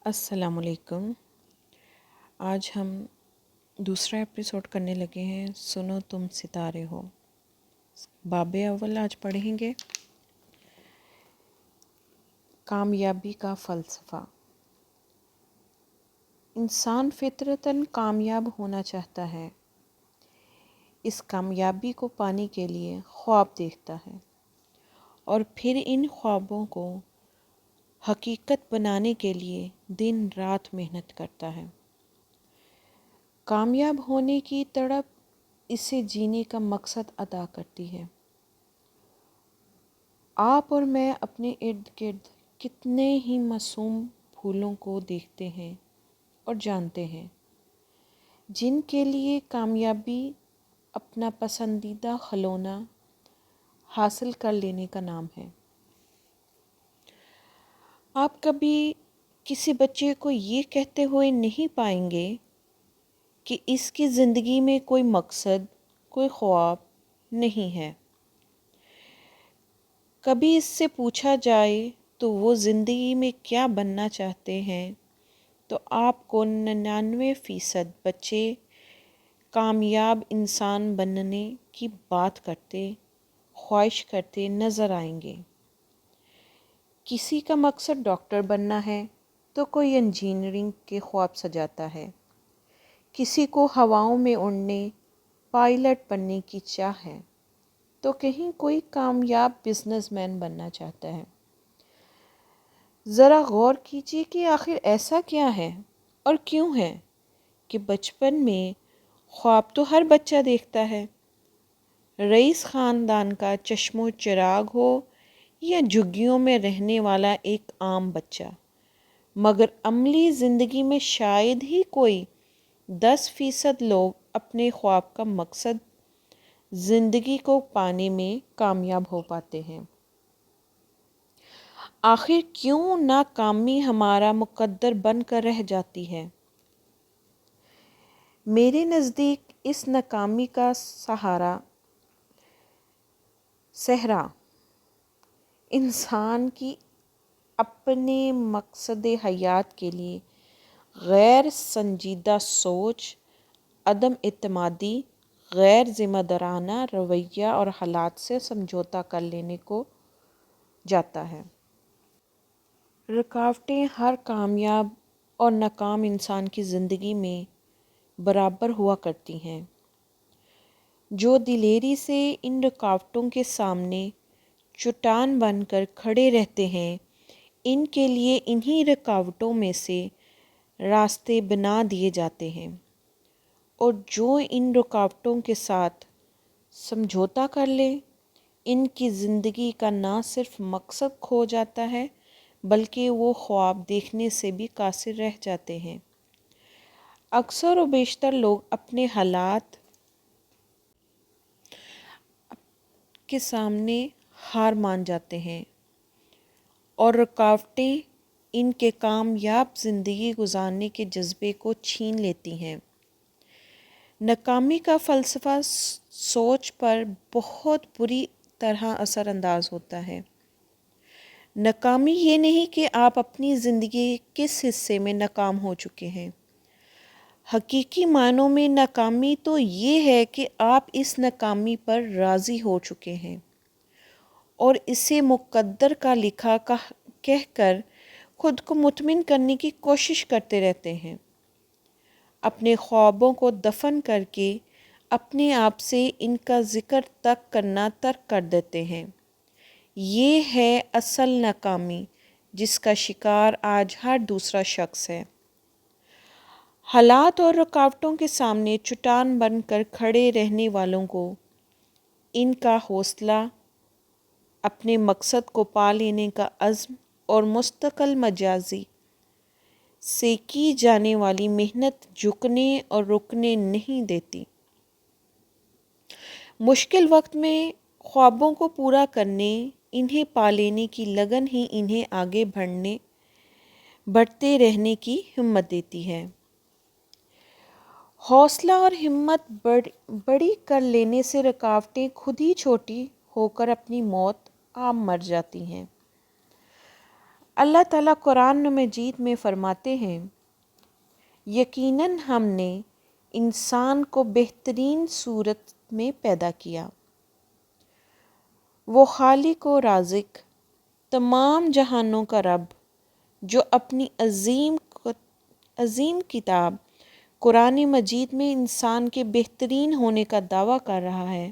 السلام علیکم۔ آج ہم دوسرا ایپیسوڈ کرنے لگے ہیں سنو تم ستارے ہو۔ باب اول آج پڑھیں گے کامیابی کا فلسفہ۔ انسان فطرتاً کامیاب ہونا چاہتا ہے۔ اس کامیابی کو پانے کے لیے خواب دیکھتا ہے اور پھر ان خوابوں کو حقیقت بنانے کے لیے دن رات محنت کرتا ہے۔ کامیاب ہونے کی تڑپ اسے جینے کا مقصد عطا کرتی ہے۔ آپ اور میں اپنے ارد گرد کتنے ہی معصوم پھولوں کو دیکھتے ہیں اور جانتے ہیں جن کے لیے کامیابی اپنا پسندیدہ کھلونا حاصل کر لینے کا نام ہے۔ آپ کبھی کسی بچے کو یہ کہتے ہوئے نہیں پائیں گے کہ اس کی زندگی میں کوئی مقصد، کوئی خواب نہیں ہے۔ کبھی اس سے پوچھا جائے تو وہ زندگی میں کیا بننا چاہتے ہیں تو آپ کو 99% بچے کامیاب انسان بننے کی بات کرتے، خواہش کرتے نظر آئیں گے۔ کسی کا مقصد ڈاکٹر بننا ہے تو کوئی انجینئرنگ کے خواب سجاتا ہے، کسی کو ہواؤں میں اڑنے، پائلٹ بننے کی چاہ ہے تو کہیں کوئی کامیاب بزنس مین بننا چاہتا ہے۔ ذرا غور کیجیے کہ آخر ایسا کیا ہے اور کیوں ہے کہ بچپن میں خواب تو ہر بچہ دیکھتا ہے، رئیس خاندان کا چشم و چراغ ہو یا جھگیوں میں رہنے والا ایک عام بچہ، مگر عملی زندگی میں شاید ہی کوئی 10% لوگ اپنے خواب کا مقصد زندگی کو پانے میں کامیاب ہو پاتے ہیں۔ آخر کیوں ناکامی ہمارا مقدر بن کر رہ جاتی ہے؟ میرے نزدیک اس ناکامی کا صحرا انسان کی اپنے مقصد حیات کے لیے غیر سنجیدہ سوچ، عدم اعتمادی، غیر ذمہ دارانہ رویہ اور حالات سے سمجھوتہ کر لینے کو جاتا ہے۔ رکاوٹیں ہر کامیاب اور ناکام انسان کی زندگی میں برابر ہوا کرتی ہیں۔ جو دلیری سے ان رکاوٹوں کے سامنے چٹان بن کر کھڑے رہتے ہیں، ان کے لیے انہی رکاوٹوں میں سے راستے بنا دیے جاتے ہیں، اور جو ان رکاوٹوں کے ساتھ سمجھوتہ کر لے، ان کی زندگی کا نہ صرف مقصد کھو جاتا ہے بلکہ وہ خواب دیکھنے سے بھی قاصر رہ جاتے ہیں۔ اکثر و بیشتر لوگ اپنے حالات کے سامنے ہار مان جاتے ہیں اور رکاوٹیں ان کے کامیاب زندگی گزارنے کے جذبے کو چھین لیتی ہیں۔ ناکامی کا فلسفہ سوچ پر بہت بری طرح اثر انداز ہوتا ہے۔ ناکامی یہ نہیں کہ آپ اپنی زندگی کے کس حصے میں ناکام ہو چکے ہیں۔ حقیقی معنوں میں ناکامی تو یہ ہے کہ آپ اس ناکامی پر راضی ہو چکے ہیں اور اسے مقدر کا لکھا کہہ کر خود کو مطمئن کرنے کی کوشش کرتے رہتے ہیں۔ اپنے خوابوں کو دفن کر کے اپنے آپ سے ان کا ذکر تک کرنا ترک کر دیتے ہیں۔ یہ ہے اصل ناکامی جس کا شکار آج ہر دوسرا شخص ہے۔ حالات اور رکاوٹوں کے سامنے چٹان بن کر کھڑے رہنے والوں کو ان کا حوصلہ، اپنے مقصد کو پا لینے کا عزم اور مستقل مجازی سے کی جانے والی محنت جھکنے اور رکنے نہیں دیتی۔ مشکل وقت میں خوابوں کو پورا کرنے، انہیں پا لینے کی لگن ہی انہیں آگے بڑھتے رہنے کی ہمت دیتی ہے۔ حوصلہ اور ہمت بڑی کر لینے سے رکاوٹیں خود ہی چھوٹی ہو کر اپنی موت آپ مر جاتی ہیں۔ اللہ تعالیٰ قرآن مجید میں فرماتے ہیں، یقیناً ہم نے انسان کو بہترین صورت میں پیدا کیا۔ وہ خالق و رازق، تمام جہانوں کا رب، جو اپنی عظیم کتاب قرآن مجید میں انسان کے بہترین ہونے کا دعویٰ کر رہا ہے۔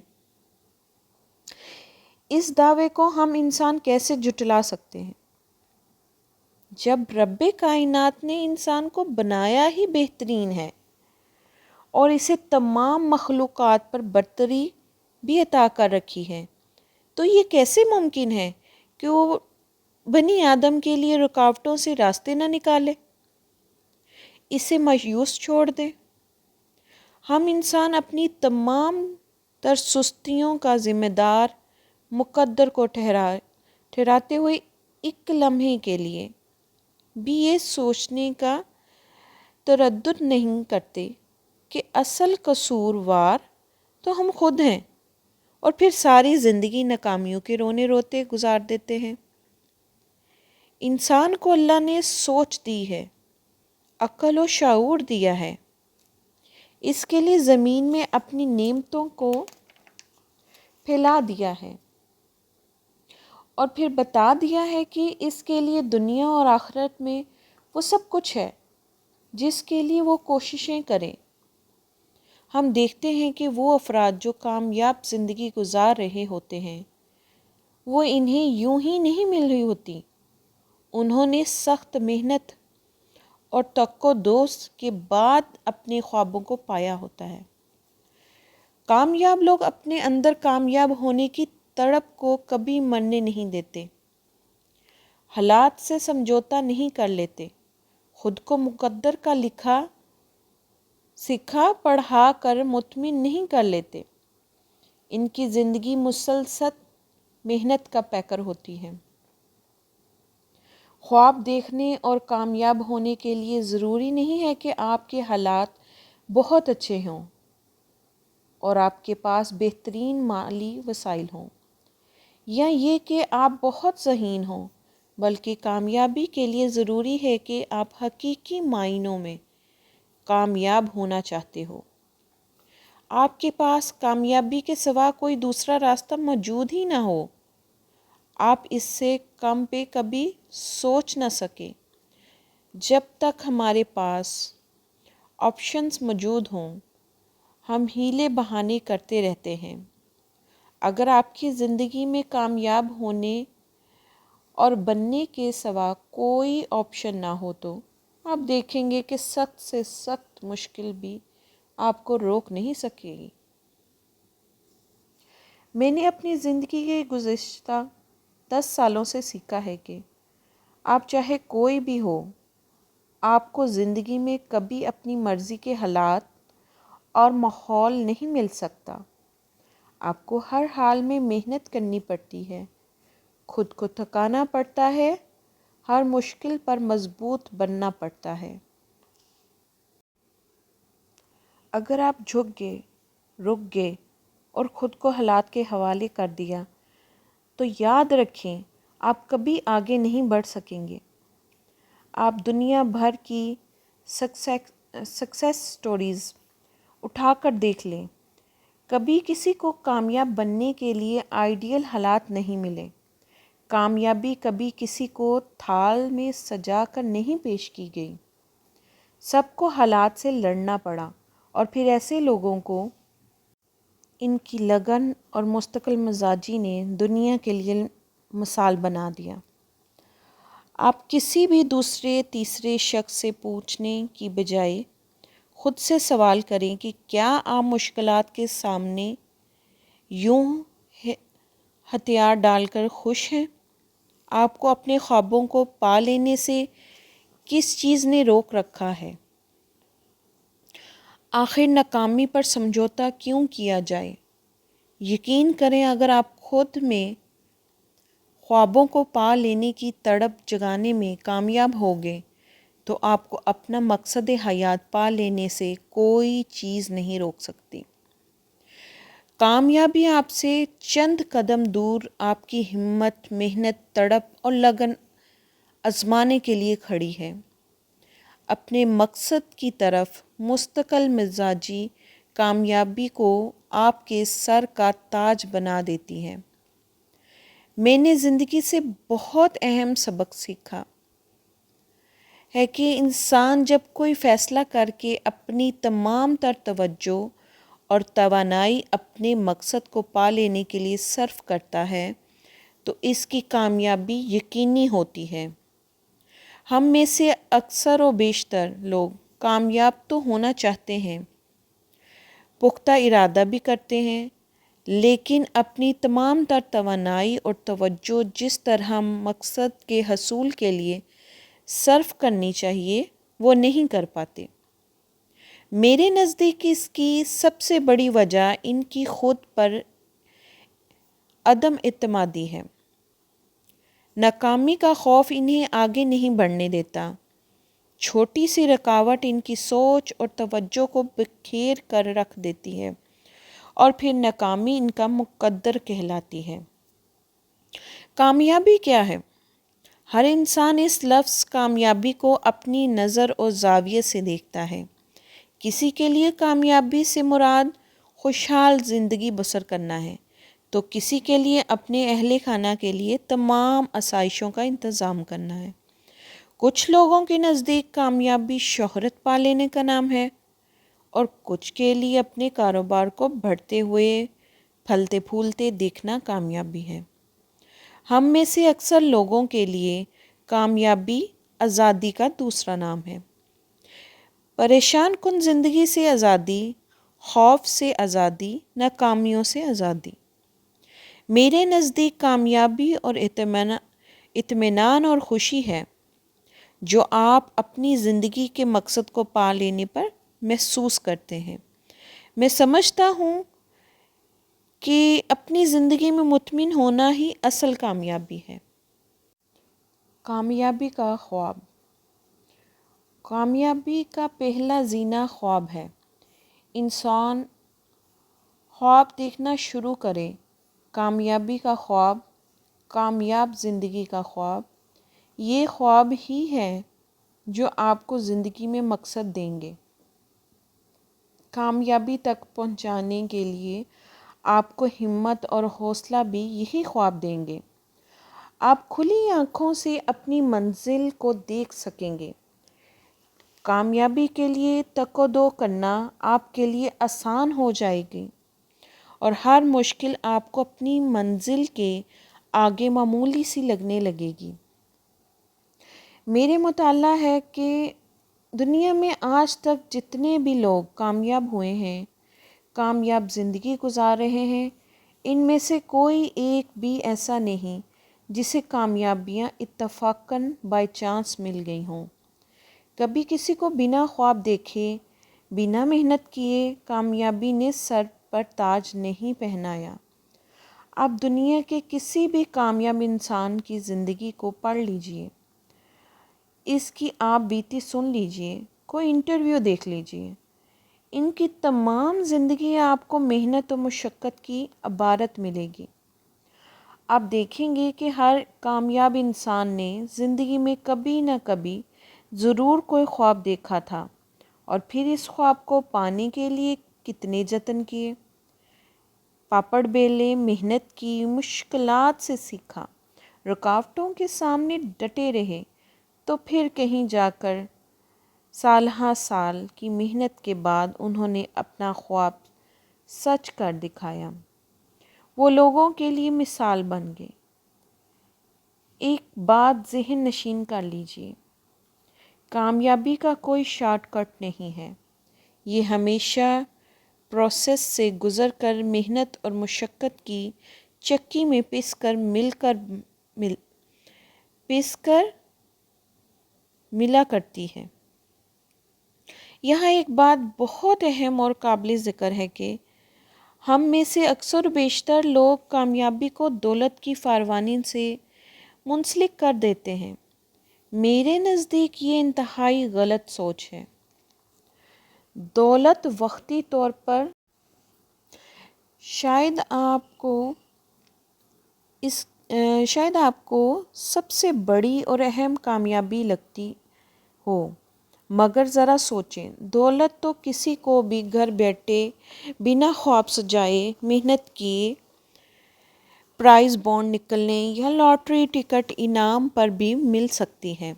اس دعوے کو ہم انسان کیسے جھٹلا سکتے ہیں جب رب کائنات نے انسان کو بنایا ہی بہترین ہے اور اسے تمام مخلوقات پر برتری بھی عطا کر رکھی ہے؟ تو یہ کیسے ممکن ہے کہ وہ بنی آدم کے لیے رکاوٹوں سے راستے نہ نکالے، اسے مایوس چھوڑ دیں؟ ہم انسان اپنی تمام تر سستیوں کا ذمہ دار مقدر کو ٹھہراتے ہوئے ایک لمحے کے لیے بھی یہ سوچنے کا تردد نہیں کرتے کہ اصل قصوروار تو ہم خود ہیں، اور پھر ساری زندگی ناکامیوں کے رونے روتے گزار دیتے ہیں۔ انسان کو اللہ نے سوچ دی ہے، عقل و شعور دیا ہے، اس کے لیے زمین میں اپنی نعمتوں کو پھیلا دیا ہے، اور پھر بتا دیا ہے کہ اس کے لیے دنیا اور آخرت میں وہ سب کچھ ہے جس کے لیے وہ کوششیں کریں۔ ہم دیکھتے ہیں کہ وہ افراد جو کامیاب زندگی گزار رہے ہوتے ہیں، وہ انہیں یوں ہی نہیں مل رہی ہوتی، انہوں نے سخت محنت اور تک و دوس کے بعد اپنے خوابوں کو پایا ہوتا ہے۔ کامیاب لوگ اپنے اندر کامیاب ہونے کی تڑپ کو کبھی مرنے نہیں دیتے، حالات سے سمجھوتا نہیں کر لیتے، خود کو مقدر کا لکھا سکھا پڑھا کر مطمئن نہیں کر لیتے۔ ان کی زندگی مسلسل محنت کا پیکر ہوتی ہے۔ خواب دیکھنے اور کامیاب ہونے کے لیے ضروری نہیں ہے کہ آپ کے حالات بہت اچھے ہوں اور آپ کے پاس بہترین مالی وسائل ہوں، یا یہ کہ آپ بہت ذہین ہوں، بلکہ کامیابی کے لیے ضروری ہے کہ آپ حقیقی معنوں میں کامیاب ہونا چاہتے ہو۔ آپ کے پاس کامیابی کے سوا کوئی دوسرا راستہ موجود ہی نہ ہو، آپ اس سے کم پہ کبھی سوچ نہ سکیں۔ جب تک ہمارے پاس آپشنز موجود ہوں، ہم ہیلے بہانے کرتے رہتے ہیں۔ اگر آپ کی زندگی میں کامیاب ہونے اور بننے کے سوا کوئی آپشن نہ ہو تو آپ دیکھیں گے کہ سخت سے سخت مشکل بھی آپ کو روک نہیں سکے گی۔ میں نے اپنی زندگی کے گزشتہ 10 سالوں سے سیکھا ہے کہ آپ چاہے کوئی بھی ہو، آپ کو زندگی میں کبھی اپنی مرضی کے حالات اور ماحول نہیں مل سکتا۔ آپ کو ہر حال میں محنت کرنی پڑتی ہے، خود کو تھکانا پڑتا ہے، ہر مشکل پر مضبوط بننا پڑتا ہے۔ اگر آپ جھک گئے، رک گئے اور خود کو حالات کے حوالے کر دیا تو یاد رکھیں آپ کبھی آگے نہیں بڑھ سکیں گے۔ آپ دنیا بھر کی سکسیس سٹوریز اٹھا کر دیکھ لیں، کبھی کسی کو کامیاب بننے کے لیے آئیڈیل حالات نہیں ملے۔ کامیابی کبھی کسی کو تھال میں سجا کر نہیں پیش کی گئی، سب کو حالات سے لڑنا پڑا، اور پھر ایسے لوگوں کو ان کی لگن اور مستقل مزاجی نے دنیا کے لیے مثال بنا دیا۔ آپ کسی بھی دوسرے تیسرے شخص سے پوچھنے کی بجائے خود سے سوال کریں کہ کیا آپ مشکلات کے سامنے یوں ہتھیار ڈال کر خوش ہیں؟ آپ کو اپنے خوابوں کو پا لینے سے کس چیز نے روک رکھا ہے؟ آخر ناکامی پر سمجھوتا کیوں کیا جائے؟ یقین کریں اگر آپ خود میں خوابوں کو پا لینے کی تڑپ جگانے میں کامیاب ہو گئے تو آپ کو اپنا مقصد حیات پا لینے سے کوئی چیز نہیں روک سکتی۔ کامیابی آپ سے چند قدم دور آپ کی ہمت، محنت، تڑپ اور لگن آزمانے کے لیے کھڑی ہے، اپنے مقصد کی طرف مستقل مزاجی کامیابی کو آپ کے سر کا تاج بنا دیتی ہے۔ میں نے زندگی سے بہت اہم سبق سیکھا ہے کہ انسان جب کوئی فیصلہ کر کے اپنی تمام تر توجہ اور توانائی اپنے مقصد کو پا لینے کے لیے صرف کرتا ہے تو اس کی کامیابی یقینی ہوتی ہے۔ ہم میں سے اکثر و بیشتر لوگ کامیاب تو ہونا چاہتے ہیں، پختہ ارادہ بھی کرتے ہیں، لیکن اپنی تمام تر توانائی اور توجہ جس طرح مقصد کے حصول کے لیے صرف کرنی چاہیے وہ نہیں کر پاتے۔ میرے نزدیک اس کی سب سے بڑی وجہ ان کی خود پر عدم اعتمادی ہے۔ ناکامی کا خوف انہیں آگے نہیں بڑھنے دیتا۔ چھوٹی سی رکاوٹ ان کی سوچ اور توجہ کو بکھیر کر رکھ دیتی ہے اور پھر ناکامی ان کا مقدر کہلاتی ہے۔ کامیابی کیا ہے؟ ہر انسان اس لفظ کامیابی کو اپنی نظر اور زاویے سے دیکھتا ہے۔ کسی کے لیے کامیابی سے مراد خوشحال زندگی بسر کرنا ہے تو کسی کے لیے اپنے اہل خانہ کے لیے تمام آسائشوں کا انتظام کرنا ہے۔ کچھ لوگوں کے نزدیک کامیابی شہرت پا لینے کا نام ہے اور کچھ کے لیے اپنے کاروبار کو بڑھتے ہوئے پھلتے پھولتے دیکھنا کامیابی ہے۔ ہم میں سے اکثر لوگوں کے لیے کامیابی آزادی کا دوسرا نام ہے۔ پریشان کن زندگی سے آزادی، خوف سے آزادی، ناکامیوں سے آزادی۔ میرے نزدیک کامیابی اور اطمینان اور خوشی ہے جو آپ اپنی زندگی کے مقصد کو پا لینے پر محسوس کرتے ہیں۔ میں سمجھتا ہوں کہ اپنی زندگی میں مطمئن ہونا ہی اصل کامیابی ہے۔ کامیابی کا خواب۔ کامیابی کا پہلا زینہ خواب ہے۔ انسان خواب دیکھنا شروع کرے، کامیابی کا خواب، کامیاب زندگی کا خواب۔ یہ خواب ہی ہیں جو آپ کو زندگی میں مقصد دیں گے۔ کامیابی تک پہنچانے کے لیے آپ کو ہمت اور حوصلہ بھی یہی خواب دیں گے۔ آپ کھلی آنکھوں سے اپنی منزل کو دیکھ سکیں گے۔ کامیابی کے لیے تگ و دو کرنا آپ کے لیے آسان ہو جائے گی اور ہر مشکل آپ کو اپنی منزل کے آگے معمولی سی لگنے لگے گی۔ میرے مطالعہ ہے کہ دنیا میں آج تک جتنے بھی لوگ کامیاب ہوئے ہیں، کامیاب زندگی گزار رہے ہیں، ان میں سے کوئی ایک بھی ایسا نہیں جسے کامیابیاں اتفاقاً بائی چانس مل گئی ہوں۔ کبھی کسی کو بنا خواب دیکھے، بنا محنت کیے کامیابی نے سر پر تاج نہیں پہنایا۔ آپ دنیا کے کسی بھی کامیاب انسان کی زندگی کو پڑھ لیجئے، اس کی آپ بیتی سن لیجئے، کوئی انٹرویو دیکھ لیجئے، ان کی تمام زندگی آپ کو محنت و مشقت کی عبارت ملے گی۔ آپ دیکھیں گے کہ ہر کامیاب انسان نے زندگی میں کبھی نہ کبھی ضرور کوئی خواب دیکھا تھا اور پھر اس خواب کو پانے کے لیے کتنے جتن کیے، پاپڑ بیلے، محنت کی، مشکلات سے سیکھا، رکاوٹوں کے سامنے ڈٹے رہے، تو پھر کہیں جا کر سالہ سال کی محنت کے بعد انہوں نے اپنا خواب سچ کر دکھایا۔ وہ لوگوں کے لیے مثال بن گئے۔ ایک بات ذہن نشین کر لیجئے، کامیابی کا کوئی شارٹ کٹ نہیں ہے۔ یہ ہمیشہ پروسیس سے گزر کر محنت اور مشقت کی چکی میں پس کر ملا کرتی ہے۔ یہاں ایک بات بہت اہم اور قابل ذکر ہے کہ ہم میں سے اکثر و بیشتر لوگ کامیابی کو دولت کی فراوانی سے منسلک کر دیتے ہیں۔ میرے نزدیک یہ انتہائی غلط سوچ ہے۔ دولت وقتی طور پر شاید آپ کو اس شاید آپ کو سب سے بڑی اور اہم کامیابی لگتی ہو، مگر ذرا سوچیں، دولت تو کسی کو بھی گھر بیٹھے بنا خواب سجائے محنت کیے پرائز بانڈ نکلنے یا لاٹری ٹکٹ انعام پر بھی مل سکتی ہے۔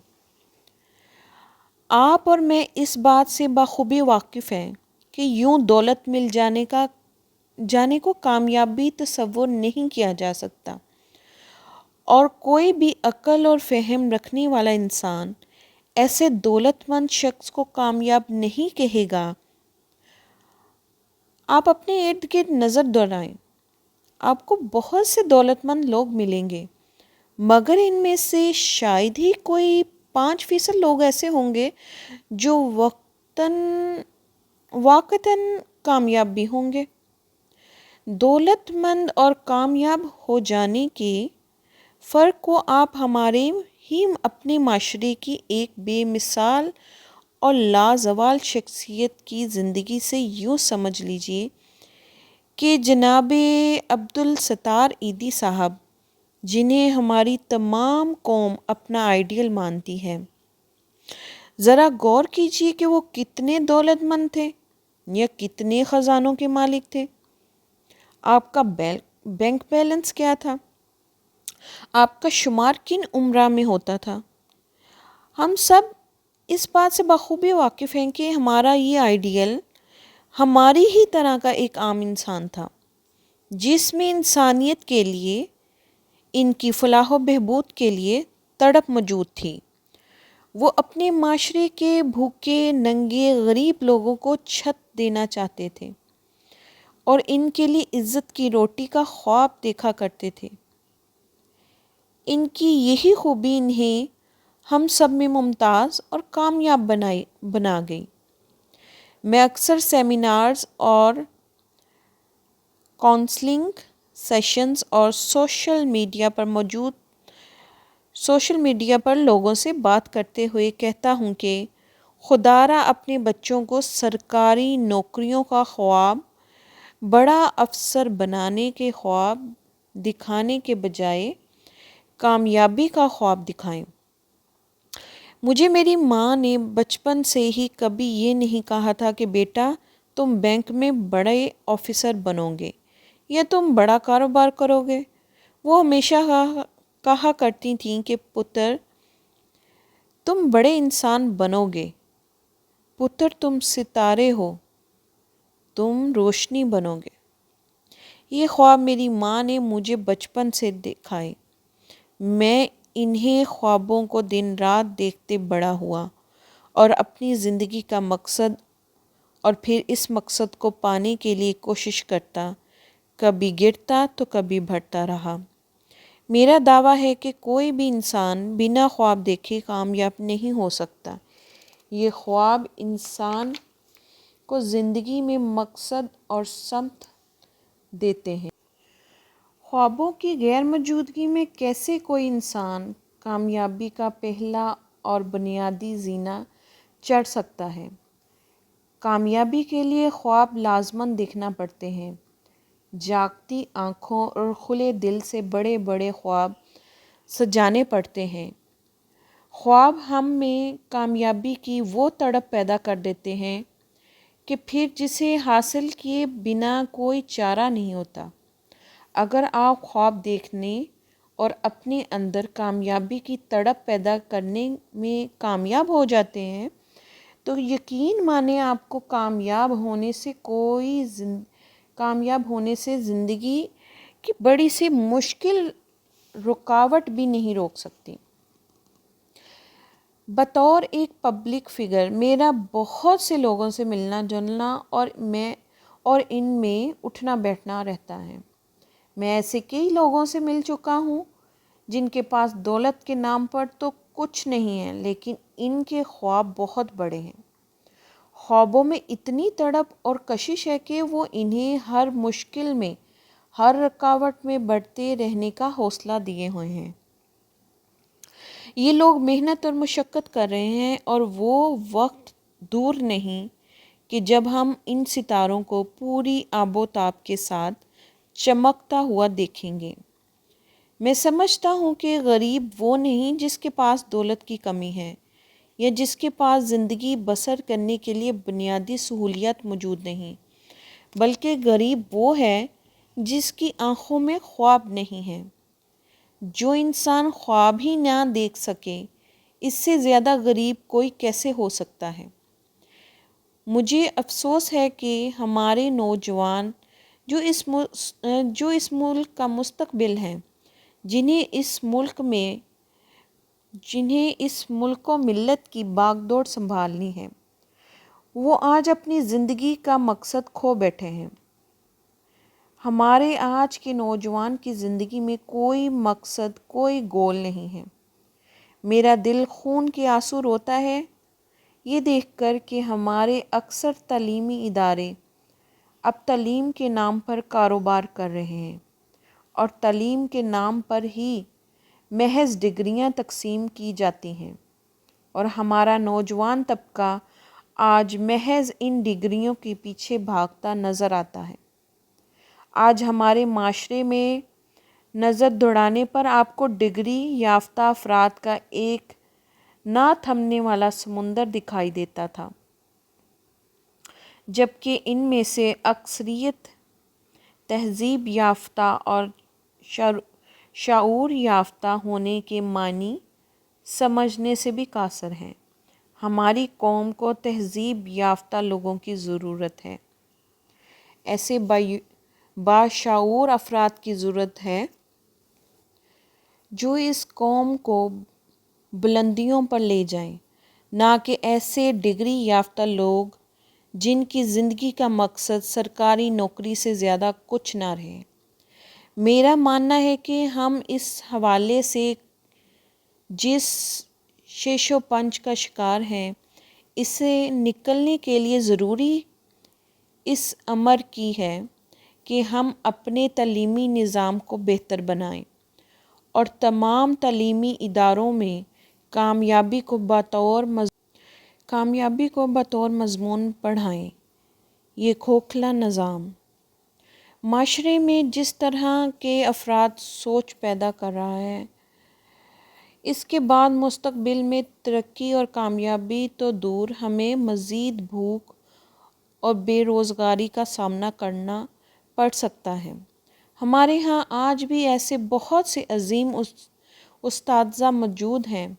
آپ اور میں اس بات سے بخوبی واقف ہیں کہ یوں دولت مل جانے کو کامیابی تصور نہیں کیا جا سکتا، اور کوئی بھی عقل اور فہم رکھنے والا انسان ایسے دولت مند شخص کو کامیاب نہیں کہے گا۔ آپ اپنے ارد گرد نظر دوڑائیں، آپ کو بہت سے دولت مند لوگ ملیں گے، مگر ان میں سے شاید ہی کوئی 5% لوگ ایسے ہوں گے جو واقعتاً کامیاب بھی ہوں گے۔ دولت مند اور کامیاب ہو جانے کے فرق کو آپ ہمارے ہی اپنے معاشرے کی ایک بے مثال اور لازوال شخصیت کی زندگی سے یوں سمجھ لیجئے کہ جناب عبدالستار ایدھی صاحب، جنہیں ہماری تمام قوم اپنا آئیڈیل مانتی ہے، ذرا غور کیجئے کہ وہ کتنے دولت مند تھے یا کتنے خزانوں کے مالک تھے۔ آپ کا بینک بیلنس کیا تھا؟ آپ کا شمار کن امراء میں ہوتا تھا؟ ہم سب اس بات سے بخوبی واقف ہیں کہ ہمارا یہ آئیڈیل ہماری ہی طرح کا ایک عام انسان تھا، جس میں انسانیت کے لیے، ان کی فلاح و بہبود کے لیے تڑپ موجود تھی۔ وہ اپنے معاشرے کے بھوکے ننگے غریب لوگوں کو چھت دینا چاہتے تھے اور ان کے لیے عزت کی روٹی کا خواب دیکھا کرتے تھے۔ ان کی یہی خوبی انہیں ہم سب میں ممتاز اور کامیاب بنا گئی۔ میں اکثر سیمینارز اور کونسلنگ سیشنز اور سوشل میڈیا پر لوگوں سے بات کرتے ہوئے کہتا ہوں کہ خدا را اپنے بچوں کو سرکاری نوکریوں کا خواب، بڑا افسر بنانے کے خواب دکھانے کے بجائے کامیابی کا خواب دکھائیں۔ مجھے میری ماں نے بچپن سے ہی کبھی یہ نہیں کہا تھا کہ بیٹا تم بینک میں بڑے آفیسر بنو گے یا تم بڑا کاروبار کرو گے۔ وہ ہمیشہ کہا کرتی تھیں کہ پتر تم بڑے انسان بنو گے، پتر تم ستارے ہو، تم روشنی بنو گے۔ یہ خواب میری ماں نے مجھے بچپن سے دکھائے۔ میں انہیں خوابوں کو دن رات دیکھتے بڑا ہوا اور اپنی زندگی کا مقصد اور پھر اس مقصد کو پانے کے لیے کوشش کرتا، کبھی گرتا تو کبھی بڑھتا رہا۔ میرا دعویٰ ہے کہ کوئی بھی انسان بنا خواب دیکھے کامیاب نہیں ہو سکتا۔ یہ خواب انسان کو زندگی میں مقصد اور سمت دیتے ہیں۔ خوابوں کی غیر موجودگی میں کیسے کوئی انسان کامیابی کا پہلا اور بنیادی زینہ چڑھ سکتا ہے؟ کامیابی کے لیے خواب لازماً دیکھنا پڑتے ہیں۔ جاگتی آنکھوں اور کھلے دل سے بڑے بڑے خواب سجانے پڑتے ہیں۔ خواب ہم میں کامیابی کی وہ تڑپ پیدا کر دیتے ہیں کہ پھر جسے حاصل کیے بنا کوئی چارہ نہیں ہوتا۔ اگر آپ خواب دیکھنے اور اپنے اندر کامیابی کی تڑپ پیدا کرنے میں کامیاب ہو جاتے ہیں تو یقین مانیں آپ کو کامیاب ہونے سے زندگی کی بڑی سی مشکل رکاوٹ بھی نہیں روک سکتی۔ بطور ایک پبلک فگر میرا بہت سے لوگوں سے ملنا جلنا اور ان میں اٹھنا بیٹھنا رہتا ہے۔ میں ایسے کئی لوگوں سے مل چکا ہوں جن کے پاس دولت کے نام پر تو کچھ نہیں ہے، لیکن ان کے خواب بہت بڑے ہیں۔ خوابوں میں اتنی تڑپ اور کشش ہے کہ وہ انہیں ہر مشکل میں، ہر رکاوٹ میں بڑھتے رہنے کا حوصلہ دیے ہوئے ہیں۔ یہ لوگ محنت اور مشقت کر رہے ہیں اور وہ وقت دور نہیں کہ جب ہم ان ستاروں کو پوری آب و تاب کے ساتھ چمکتا ہوا دیکھیں گے۔ میں سمجھتا ہوں کہ غریب وہ نہیں جس کے پاس دولت کی کمی ہے یا جس کے پاس زندگی بسر کرنے کے لیے بنیادی سہولیات موجود نہیں، بلکہ غریب وہ ہے جس کی آنکھوں میں خواب نہیں ہے۔ جو انسان خواب ہی نہ دیکھ سکے، اس سے زیادہ غریب کوئی کیسے ہو سکتا ہے؟ مجھے افسوس ہے کہ ہمارے نوجوان جو اس ملک کا مستقبل ہیں، جنہیں اس ملک و ملت کی باغ دوڑ سنبھالنی ہے، وہ آج اپنی زندگی کا مقصد کھو بیٹھے ہیں۔ ہمارے آج کے نوجوان کی زندگی میں کوئی مقصد، کوئی گول نہیں ہے۔ میرا دل خون کے آنسو روتا ہے یہ دیکھ کر کہ ہمارے اکثر تعلیمی ادارے اب تعلیم کے نام پر کاروبار کر رہے ہیں اور تعلیم کے نام پر ہی محض ڈگریاں تقسیم کی جاتی ہیں، اور ہمارا نوجوان طبقہ آج محض ان ڈگریوں کے پیچھے بھاگتا نظر آتا ہے۔ آج ہمارے معاشرے میں نظر دوڑانے پر آپ کو ڈگری یافتہ افراد کا ایک نہ تھمنے والا سمندر دکھائی دیتا تھا، جبکہ ان میں سے اکثریت تہذیب یافتہ اور شعور یافتہ ہونے کے معنی سمجھنے سے بھی قاصر ہیں۔ ہماری قوم کو تہذیب یافتہ لوگوں کی ضرورت ہے، ایسے باشعور افراد کی ضرورت ہے جو اس قوم کو بلندیوں پر لے جائیں، نہ کہ ایسے ڈگری یافتہ لوگ جن کی زندگی کا مقصد سرکاری نوکری سے زیادہ کچھ نہ رہے۔ میرا ماننا ہے کہ ہم اس حوالے سے جس شش و پنج کا شکار ہیں، اس سے نکلنے کے لیے ضروری اس امر کی ہے کہ ہم اپنے تعلیمی نظام کو بہتر بنائیں اور تمام تعلیمی اداروں میں کامیابی کو بطور مضمون پڑھائیں۔ یہ کھوکھلا نظام معاشرے میں جس طرح کے افراد سوچ پیدا کر رہا ہے، اس کے بعد مستقبل میں ترقی اور کامیابی تو دور، ہمیں مزید بھوک اور بے روزگاری کا سامنا کرنا پڑ سکتا ہے۔ ہمارے ہاں آج بھی ایسے بہت سے عظیم اساتذہ موجود ہیں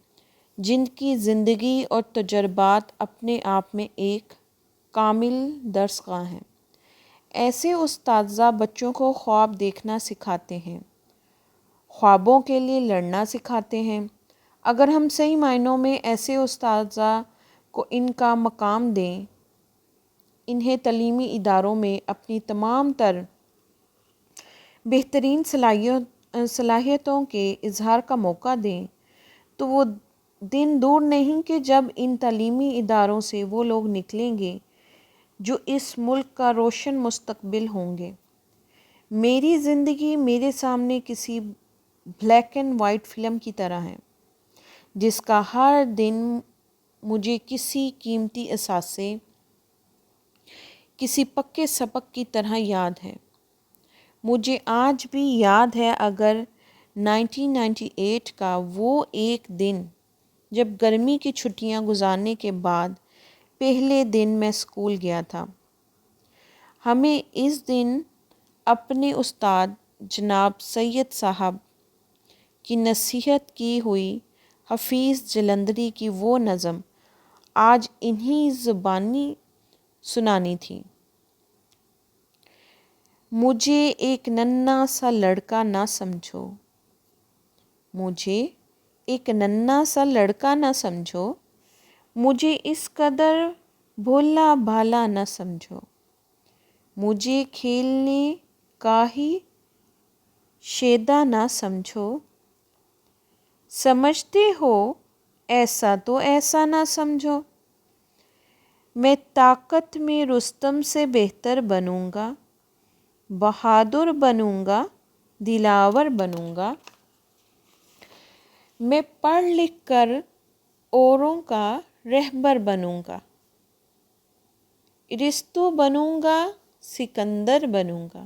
جن کی زندگی اور تجربات اپنے آپ میں ایک کامل درس گاہ ہیں۔ ایسے اساتذہ بچوں کو خواب دیکھنا سکھاتے ہیں، خوابوں کے لیے لڑنا سکھاتے ہیں۔ اگر ہم صحیح معنوں میں ایسے اساتذہ کو ان کا مقام دیں، انہیں تعلیمی اداروں میں اپنی تمام تر بہترین صلاحیتوں کے اظہار کا موقع دیں، تو وہ دن دور نہیں کہ جب ان تعلیمی اداروں سے وہ لوگ نکلیں گے جو اس ملک کا روشن مستقبل ہوں گے۔ میری زندگی میرے سامنے کسی بلیک اینڈ وائٹ فلم کی طرح ہے، جس کا ہر دن مجھے کسی قیمتی اثاثے، کسی پکے سبق کی طرح یاد ہے۔ مجھے آج بھی یاد ہے اگر 1998 کا وہ ایک دن جب گرمی کی چھٹیاں گزارنے کے بعد پہلے دن میں اسکول گیا تھا۔ ہمیں اس دن اپنے استاد جناب سید صاحب کی نصیحت کی ہوئی حفیظ جلندری کی وہ نظم آج انہی زبانی سنانی تھی۔ مجھے ایک ننھا سا لڑکا نہ سمجھو، مجھے ایک ننھا سا لڑکا نہ سمجھو، مجھے اس قدر بھولا بھالا نہ سمجھو، مجھے کھیلنے کا ہی شیدا نہ سمجھو، سمجھتے ہو ایسا تو ایسا نہ سمجھو، میں طاقت میں رستم سے بہتر بنوں گا، بہادر بنوں گا، دلاور بنوں گا، میں پڑھ لکھ کر اوروں کا رہبر بنوں گا، ارسطو بنوں گا، سکندر بنوں گا،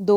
2